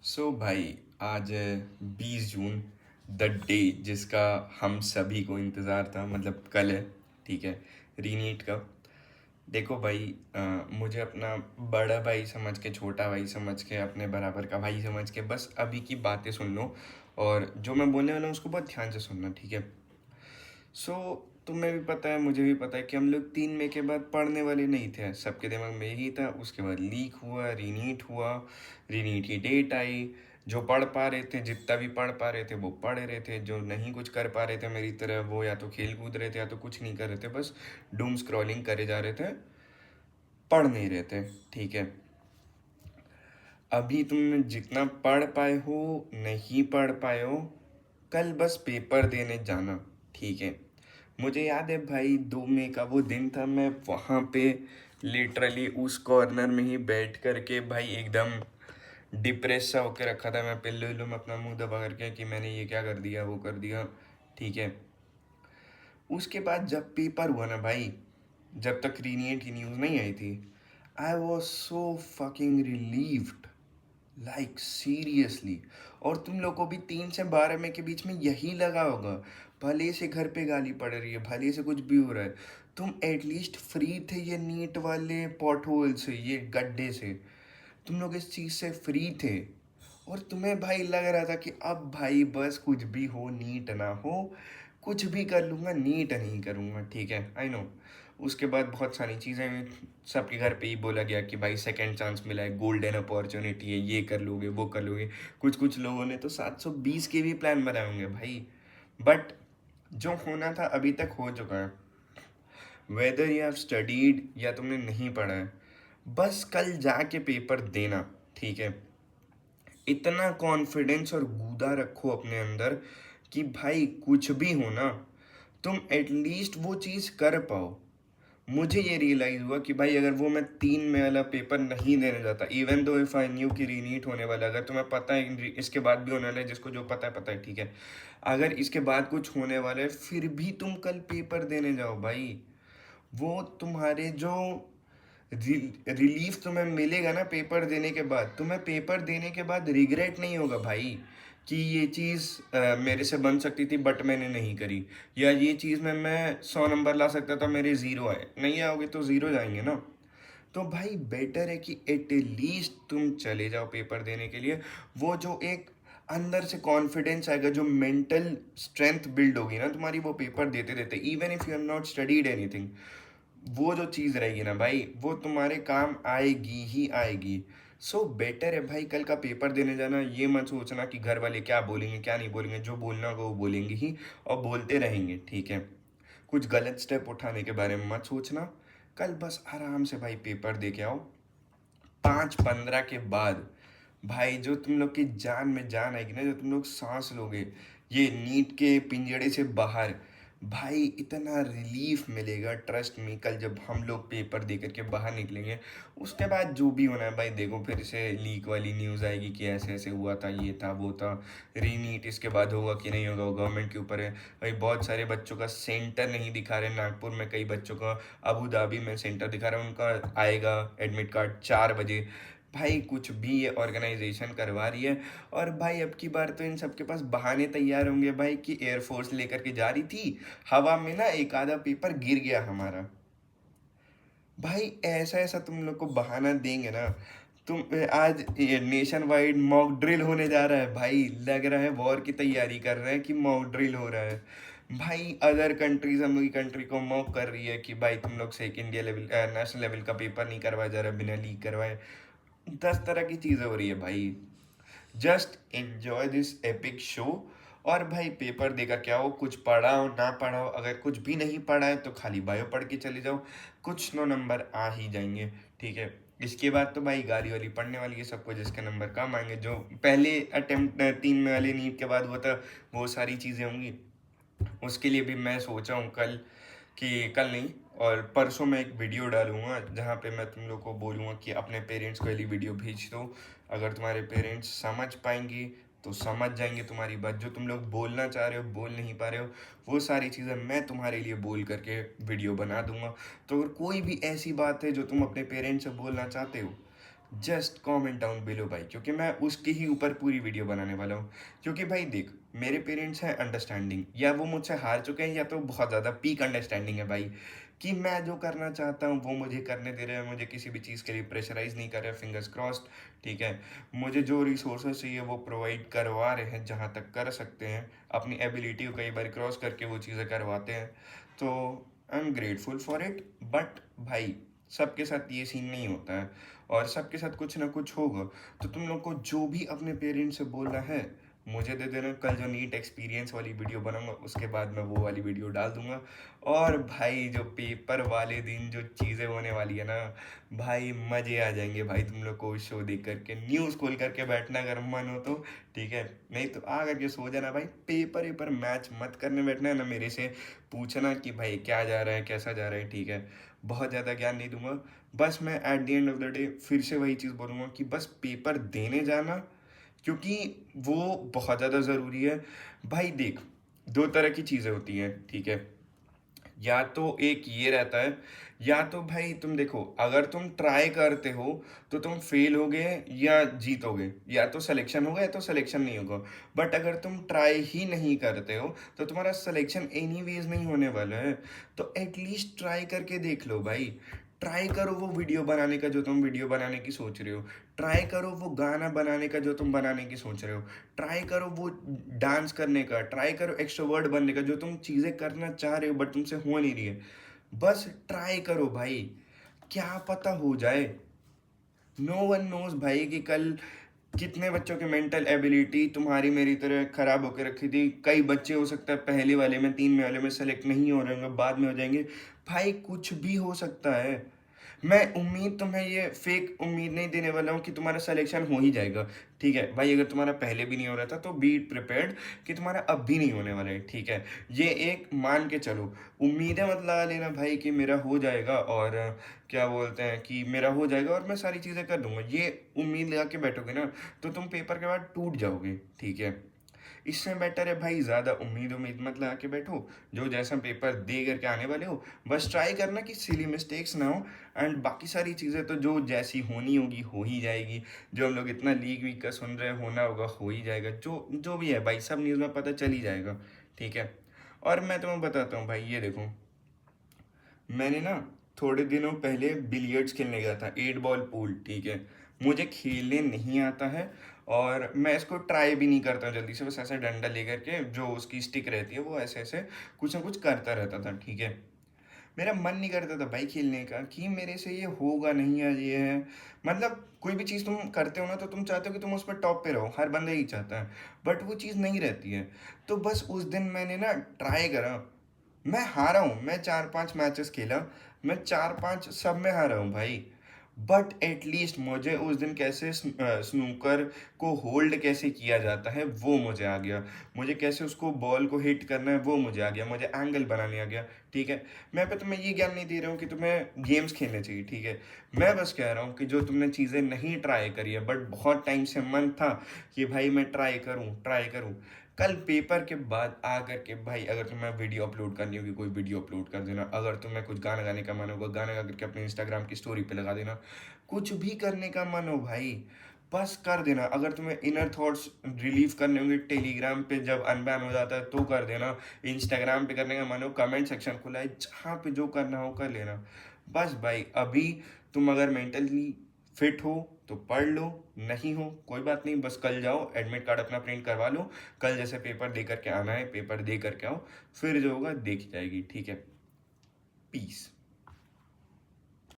भाई, आज 20 जून, the day जिसका हम सभी को इंतज़ार था, मतलब कल है। ठीक है, रीनीट का। देखो भाई, मुझे अपना बड़ा भाई समझ के, छोटा भाई समझ के, अपने बराबर का भाई समझ के बस अभी की बातें सुन लो। और जो मैं बोलने वाला हूँ उसको बहुत ध्यान से सुनना, ठीक है। सो तुम्हें भी पता है, मुझे भी पता है कि हम लोग 3 मई के बाद पढ़ने वाले नहीं थे। सबके दिमाग में यही था। उसके बाद लीक हुआ, रीनीट हुआ, रीनीट की डेट आई। जो पढ़ पा रहे थे, जितना भी पढ़ पा रहे थे वो पढ़ रहे थे। जो नहीं कुछ कर पा रहे थे मेरी तरह, वो या तो खेल कूद रहे थे या तो कुछ नहीं कर रहे थे, बस डूम स्क्रॉलिंग करे जा रहे थे, पढ़ नहीं रहे थे। ठीक है, अभी तुम जितना पढ़ पाए हो, नहीं पढ़ पाए हो, कल बस पेपर देने जाना। ठीक है, मुझे याद है भाई, 2 मई का वो दिन था। मैं वहाँ पे लिटरली उस कॉर्नर में ही बैठ करके भाई एकदम डिप्रेस सा होकर रखा था। मैं पिल्लू उल्लू में अपना मुंह दबा करके कि मैंने ये क्या कर दिया, वो कर दिया। ठीक है, उसके बाद जब पेपर हुआ ना भाई, जब तक रीनिएट की न्यूज़ नहीं आई थी, I was so fucking relieved, like seriously. और तुम लोग को भी 3 से 12 मई के बीच में यही लगा होगा। भले से घर पे गाली पड़ रही है, भले से कुछ भी हो रहा है, तुम एटलीस्ट फ्री थे ये नीट वाले पॉट होल से, ये गड्ढे से। तुम लोग इस चीज़ से फ्री थे। और तुम्हें भाई लग रहा था कि अब भाई बस कुछ भी हो, नीट ना हो, कुछ भी कर लूँगा, नीट नहीं करूँगा। ठीक है, आई नो। उसके बाद बहुत सारी चीज़ें, सबके घर पे ही बोला गया कि भाई सेकंड चांस मिला है, गोल्डन अपॉर्चुनिटी है, ये कर लोगे, वो कर लोगे। कुछ कुछ लोगों ने तो 720 के भी प्लान बनाए होंगे भाई। बट जो होना था अभी तक हो चुका है। वेदर यू हैव स्टडीड या तुमने नहीं पढ़ा है, बस कल जाके पेपर देना। ठीक है, इतना कॉन्फिडेंस और गूदा रखो अपने अंदर कि भाई कुछ भी हो ना, तुम एटलीस्ट वो चीज़ कर पाओ। मुझे ये रियलाइज़ हुआ कि भाई अगर वो मैं 3 में वाला पेपर नहीं देने जाता, even though if I knew कि रीनीट होने वाला, अगर तुम्हें पता है इसके बाद भी होने वाला है, जिसको जो पता है पता है, ठीक है। अगर इसके बाद कुछ होने वाला है फिर भी तुम कल पेपर देने जाओ भाई, वो तुम्हारे जो रिलीफ तुम्हें मिलेगा ना पेपर देने के बाद, तुम्हें पेपर देने के बाद रिग्रेट नहीं होगा भाई कि ये चीज़ मेरे से बन सकती थी बट मैंने नहीं करी, या ये चीज़ में मैं 100 नंबर ला सकता था, मेरे ज़ीरो आए। नहीं आओगे तो ज़ीरो जाएंगे ना। तो भाई बेटर है कि एटलीस्ट तुम चले जाओ पेपर देने के लिए। वो जो एक अंदर से कॉन्फिडेंस आएगा, जो मेंटल स्ट्रेंथ बिल्ड होगी ना तुम्हारी, वो पेपर देते देते, even if you have not studied anything, वो जो चीज़ रहेगी ना भाई, वो तुम्हारे काम आएगी ही आएगी। सो बेटर है भाई कल का पेपर देने जाना। ये मत सोचना कि घर वाले क्या बोलेंगे क्या नहीं बोलेंगे, जो बोलना होगा वो बोलेंगे ही, और बोलते रहेंगे। ठीक है, कुछ गलत स्टेप उठाने के बारे में मत सोचना। कल बस आराम से भाई पेपर दे के आओ। 5-15 के बाद भाई जो तुम लोग की जान में जान आएगी ना, जो तुम लोग सांस लोगे ये नीट के पिंजड़े से बाहर, भाई इतना रिलीफ मिलेगा, ट्रस्ट मी। कल जब हम लोग पेपर दे करके बाहर निकलेंगे, उसके बाद जो भी होना है भाई, देखो फिर से लीक वाली न्यूज़ आएगी कि ऐसे ऐसे हुआ था, ये था वो था। रीनीट इसके बाद होगा कि नहीं होगा वो गवर्नमेंट के ऊपर है भाई। बहुत सारे बच्चों का सेंटर नहीं दिखा रहे, नागपुर में कई बच्चों का, अबू धाबी में सेंटर दिखा रहा है, उनका आएगा एडमिट कार्ड 4 बजे। भाई कुछ भी ये ऑर्गेनाइजेशन करवा रही है। और भाई अब की बार तो इन सबके पास बहाने तैयार होंगे भाई कि एयरफोर्स लेकर के जा रही थी, हवा में ना एक आधा पेपर गिर गया हमारा। भाई ऐसा ऐसा तुम लोग को बहाना देंगे ना। तुम आज नेशन वाइड मॉक ड्रिल होने जा रहा है भाई, लग रहा है वॉर की तैयारी कर रहे हैं कि मॉक ड्रिल हो रहा है। भाई अदर कंट्रीज हम लोग की कंट्री को मॉक कर रही है कि भाई तुम लोग से एक इंडिया लेवल, नेशनल लेवल का पेपर नहीं करवाया जा रहा बिना लीक करवाए। 10 तरह की चीज़ें हो रही है भाई। Just enjoy this epic show. और भाई पेपर देकर क्या हो, कुछ पढ़ा हो ना पढ़ा हो, अगर कुछ भी नहीं पढ़ा है तो खाली बायो पढ़ के चले जाओ, कुछ नो नंबर आ ही जाएंगे। ठीक है, इसके बाद तो भाई गाली वाली पढ़ने वाली है सबको, जिसके नंबर कम आएंगे, जो पहले अटेम्प्ट 3 में वाले नीट के बाद हुआ था, वो सारी चीज़ें होंगी। उसके लिए भी मैं सोचा हूँ कल, कि कल नहीं और परसों मैं एक वीडियो डालूंगा जहाँ पे मैं तुम लोग को बोलूँगा कि अपने पेरेंट्स को ये वीडियो भेज दो। अगर तुम्हारे पेरेंट्स समझ पाएंगी तो समझ जाएंगे तुम्हारी बात। जो तुम लोग बोलना चाह रहे हो, बोल नहीं पा रहे हो, वो सारी चीज़ें मैं तुम्हारे लिए बोल करके वीडियो बना दूंगा। तो अगर कोई भी ऐसी बात है जो तुम अपने पेरेंट्स से बोलना चाहते हो, जस्ट कमेंट डाउन बिलो भाई, क्योंकि मैं उसके ही ऊपर पूरी वीडियो बनाने वाला हूँ। क्योंकि भाई देख, मेरे पेरेंट्स हैं अंडरस्टैंडिंग, या वो मुझसे हार चुके हैं या तो बहुत ज़्यादा पीक अंडरस्टैंडिंग है भाई, कि मैं जो करना चाहता हूँ वो मुझे करने दे रहे हैं, मुझे किसी भी चीज़ के लिए प्रेशराइज नहीं कर रहे, फिंगर्स क्रॉस्ड। ठीक है, मुझे जो रिसोर्सेज चाहिए वो प्रोवाइड करवा रहे हैं जहाँ तक कर सकते हैं, अपनी एबिलिटी को कई बार क्रॉस करके वो चीज़ें करवाते हैं। तो I am grateful for it. But भाई, सबके साथ ये सीन नहीं होता है, और सबके साथ कुछ ना कुछ होगा। तो तुम लोग को जो भी अपने पेरेंट्स से बोलना है मुझे दे देना। कल जो नीट एक्सपीरियंस वाली वीडियो बनाऊंगा उसके बाद मैं वो वाली वीडियो डाल दूंगा। और भाई जो पेपर वाले दिन जो चीज़ें होने वाली है ना भाई, मज़े आ जाएंगे भाई तुम लोग को शो देख करके। न्यूज़ खोल करके बैठना अगर मन हो तो, ठीक है, नहीं तो आ करके सो जाना भाई। पेपर पेपर मैच मत करने बैठना है ना, मेरे से पूछना कि भाई क्या जा रहा है कैसा जा रहा है, ठीक है। बहुत ज़्यादा ज्ञान नहीं दूंगा। बस मैं at the end of the day फिर से वही चीज़ बोलूँगा कि बस पेपर देने जाना, क्योंकि वो बहुत ज़्यादा ज़रूरी है। भाई देख, दो तरह की चीज़ें होती हैं, ठीक है। या तो एक ये रहता है, या तो भाई तुम देखो, अगर तुम ट्राई करते हो तो तुम फेल होगे या जीतोगे, या तो सिलेक्शन होगा या तो सिलेक्शन नहीं होगा। बट अगर तुम ट्राई ही नहीं करते हो तो तुम्हारा सिलेक्शन एनीवेज नहीं होने वाला है। तो एटलीस्ट ट्राई करके देख लो भाई। ट्राई करो वो वीडियो बनाने का जो तुम वीडियो बनाने की सोच रहे हो। ट्राई करो वो गाना बनाने का जो तुम बनाने की सोच रहे हो। ट्राई करो वो डांस करने का, ट्राई करो एक्सट्रोवर्ट बनने का, जो तुम चीज़ें करना चाह रहे हो बट तुमसे हो नहीं रही है। बस ट्राई करो भाई, क्या पता हो जाए। नो वन नोज भाई कि कल कितने बच्चों की मेंटल एबिलिटी तुम्हारी मेरी तरह खराब होकर रखी थी। कई बच्चे हो सकता है पहले वाले में, 3 वाले में सेलेक्ट नहीं हो रहे होंगे, बाद में हो जाएंगे। भाई कुछ भी हो सकता है। मैं उम्मीद तुम्हें ये फेक उम्मीद नहीं देने वाला हूँ कि तुम्हारा सिलेक्शन हो ही जाएगा। ठीक है भाई, अगर तुम्हारा पहले भी नहीं हो रहा था तो बी प्रिपेयर्ड कि तुम्हारा अब भी नहीं होने वाला है, ठीक है। ये एक मान के चलो। उम्मीदें मत लगा लेना भाई कि मेरा हो जाएगा, और क्या बोलते हैं कि मेरा हो जाएगा और मैं सारी चीज़ें कर दूंगा। ये उम्मीद लगा के बैठोगे ना तो तुम पेपर के बाद टूट जाओगे, ठीक है। इससे बेटर है भाई, ज़्यादा उम्मीद उम्मीद मत लगा के बैठो। जो जैसा पेपर दे करके आने वाले हो बस ट्राई करना कि सिली मिस्टेक्स ना हो। एंड बाकी सारी चीज़ें तो जो जैसी होनी होगी हो ही जाएगी। जो हम लोग इतना लीक वीक का सुन रहे हैं, होना होगा हो ही जाएगा। जो जो भी है भाई, सब न्यूज़ में पता चल ही जाएगा, ठीक है। और मैं तुम्हें बताता हूँ भाई, ये देखो, मैंने ना थोड़े दिनों पहले बिलियर्ड्स खेलने गया था, 8 बॉल पूल, ठीक है। मुझे खेलने नहीं आता है, और मैं इसको ट्राई भी नहीं करता जल्दी से। बस ऐसे डंडा लेकर के जो उसकी स्टिक रहती है वो ऐसे ऐसे कुछ ना कुछ करता रहता था, ठीक है। मेरा मन नहीं करता था भाई खेलने का, कि मेरे से ये होगा नहीं, है ये है। मतलब कोई भी चीज़ तुम करते हो ना तो तुम चाहते हो कि तुम उस पर टॉप पे रहो, हर बंदा यही चाहता है। बट वो चीज़ नहीं रहती है। तो बस उस दिन मैंने ना ट्राई करा। मैं हारा हूँ, मैं 4-5 मैचेस खेला, मैं 4-5 सब में हारा हूँ भाई। बट एटलीस्ट मुझे उस दिन कैसे स्नूकर को होल्ड कैसे किया जाता है वो मुझे आ गया। मुझे कैसे उसको बॉल को हिट करना है वो मुझे आ गया, मुझे एंगल बनाने आ गया, ठीक है। मैं पे तुम्हें ये ज्ञान नहीं दे रहा हूँ कि तुम्हें गेम्स खेलने चाहिए, ठीक है। मैं बस कह रहा हूँ कि जो तुमने चीज़ें नहीं ट्राई करी है बट बहुत टाइम से मन था कि भाई मैं ट्राई करूँ ट्राई करूँ, कल पेपर के बाद आ करके भाई, अगर तुम्हें वीडियो अपलोड करनी होगी कोई वीडियो अपलोड कर देना। अगर तुम्हें कुछ गाना गाने का मन होगा, गाना गा करके अपने इंस्टाग्राम की स्टोरी पे लगा देना। कुछ भी करने का मन हो भाई, बस कर देना। अगर तुम्हें इनर थॉट्स रिलीव करने होंगे टेलीग्राम पे जब अनबैन हो जाता है तो कर देना। इंस्टाग्राम पे करने का मन हो, कमेंट सेक्शन खुला है, जहाँ पे जो करना हो कर लेना। बस भाई, अभी तुम अगर मेंटली फिट हो तो पढ़ लो, नहीं हो कोई बात नहीं, बस कल जाओ एडमिट कार्ड अपना प्रिंट करवा लो। कल जैसे पेपर दे करके आना है, पेपर दे करके आओ, फिर जो होगा देखी जाएगी, ठीक है। पीस।